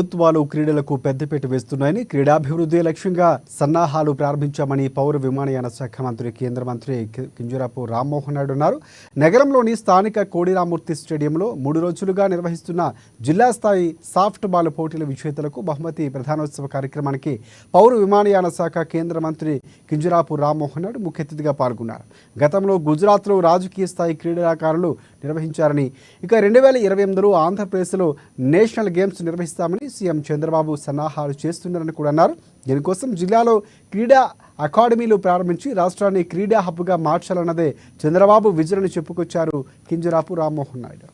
ప్రభుత్వాలు క్రీడలకు పెద్దపీట వేస్తున్నాయని క్రీడాభివృద్ధి లక్ష్యంగా సన్నాహాలు ప్రారంభించామని పౌర విమానయాన శాఖ మంత్రి కేంద్ర మంత్రి కింజరాపు రామ్మోహన్ నాయుడు అన్నారు. నగరంలోని స్థానిక కోడిరామూర్తి స్టేడియంలో 3 రోజులుగా నిర్వహిస్తున్న జిల్లా స్థాయి సాఫ్ట్ బాల్ పోటీల విజేతలకు బహుమతి ప్రధానోత్సవ కార్యక్రమానికి పౌర విమానయాన శాఖ కేంద్ర మంత్రి కింజరాపు రామ్మోహన్ నాయుడు ముఖ్య అతిథిగా పాల్గొన్నారు. గతంలో గుజరాత్లో రాజకీయ స్థాయి క్రీడాకారులు నిర్వహించారని, ఇక 2028లో ఆంధ్రప్రదేశ్లో నేషనల్ గేమ్స్ నిర్వహిస్తామని సీఎం చంద్రబాబు సన్నాహాలు చేస్తున్నారని కూడా అన్నారు. దీనికోసం జిల్లాలో క్రీడా అకాడమీలు ప్రారంభించి రాష్ట్రాన్ని క్రీడా హబ్గా మార్చాలన్నదే చంద్రబాబు విజన్ అని చెప్పుకొచ్చారు కింజరాపు రామ్మోహన్ నాయుడు.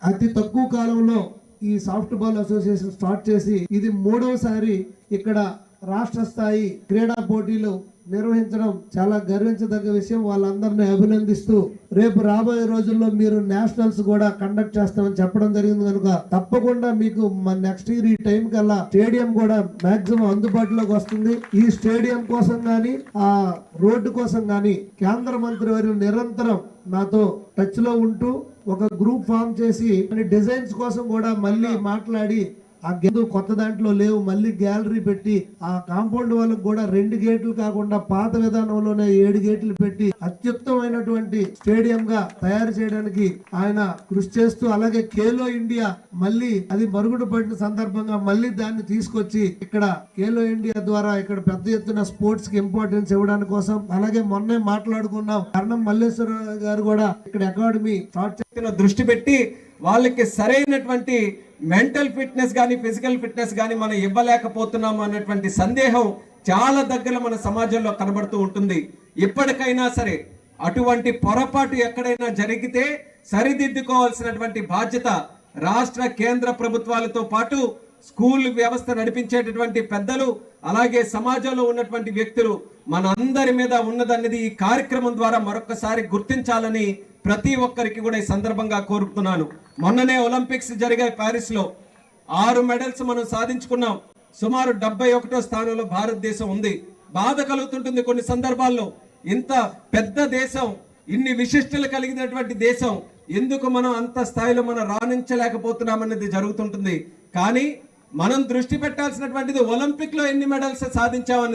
అతి తక్కువ కాలంలో ఈ సాఫ్ట్ బాల్ అసోసియేషన్ స్టార్ట్ చేసి ఇది 3వసారి ఇక్కడ రాష్ట్ర స్థాయి క్రీడా పోటీలు నిర్వహించడం చాలా గర్వించదగ్గ విషయం. వాళ్ళందరినీ అభినందిస్తూ రేపు రాబోయే రోజుల్లో మీరు నేషనల్స్ కూడా కండక్ట్ చేస్తామని చెప్పడం జరిగింది కనుక తప్పకుండా మీకు నెక్స్ట్ ఇయర్ ఈ టైం కల్లా స్టేడియం కూడా మాక్సిమం అందుబాటులోకి వస్తుంది. ఈ స్టేడియం కోసం గానీ ఆ రోడ్డు కోసం గానీ కేంద్ర మంత్రి వారు నిరంతరం నాతో టచ్ లో ఉంటూ ఒక గ్రూప్ ఫామ్ చేసి డిజైన్స్ కోసం కూడా మళ్ళీ మాట్లాడి ఆ గేటు కొత్త దాంట్లో లేవు, మళ్ళీ గ్యాలరీ పెట్టి ఆ కాంపౌండ్ వాళ్ళకు కూడా 2 గేట్లు కాకుండా పాత విధానంలోనే 7 గేట్లు పెట్టి అత్యుత్తమైనటువంటి స్టేడియం గా తయారు చేయడానికి ఆయన కృషి చేస్తూ, అలాగే ఖేలో ఇండియా మళ్ళీ అది మరుగుడు పడిన సందర్భంగా మళ్ళీ దాన్ని తీసుకొచ్చి ఇక్కడ ఖేలో ఇండియా ద్వారా ఇక్కడ పెద్ద ఎత్తున స్పోర్ట్స్ కి ఇంపార్టెన్స్ ఇవ్వడానికి కోసం, అలాగే మొన్నే మాట్లాడుకున్నాం కర్ణం మల్లేశ్వర గారు కూడా ఇక్కడ అకాడమీ స్టార్ట్ చేసిన దృష్టి పెట్టి వాళ్ళకి సరైనటువంటి మెంటల్ ఫిట్నెస్ కానీ ఫిజికల్ ఫిట్నెస్ కానీ మనం ఇవ్వలేకపోతున్నాము అన్నటువంటి సందేహం చాలా దగ్గర మన సమాజంలో కనబడుతూ ఉంటుంది. ఇప్పటికైనా సరే అటువంటి పొరపాటు ఎక్కడైనా జరిగితే సరిదిద్దుకోవాల్సినటువంటి బాధ్యత రాష్ట్ర కేంద్ర ప్రభుత్వాలతో పాటు స్కూల్ వ్యవస్థ నడిపించేటటువంటి పెద్దలు, అలాగే సమాజంలో ఉన్నటువంటి వ్యక్తులు మన అందరి మీద ఉన్నదన్నది ఈ కార్యక్రమం ద్వారా మరొకసారి గుర్తించాలని ప్రతి ఒక్కరికి కూడా ఈ సందర్భంగా కోరుతున్నాను. మొన్ననే ఒలింపిక్స్ జరిగాయి ప్యారిస్ లో, 6 మెడల్స్ మనం సాధించుకున్నాం. సుమారు 71వ స్థానంలో భారతదేశం ఉంది. బాధ కలుగుతుంటుంది కొన్ని సందర్భాల్లో, ఇంత పెద్ద దేశం, ఇన్ని విశిష్టలు కలిగినటువంటి దేశం, ఎందుకు మనం అంత స్థాయిలో మనం రాణించలేకపోతున్నామనేది జరుగుతుంటుంది. కానీ మనం దృష్టి పెట్టాల్సినటువంటిది ఒలింపిక్ లో ఎన్ని మెడల్స్ సాధించామని.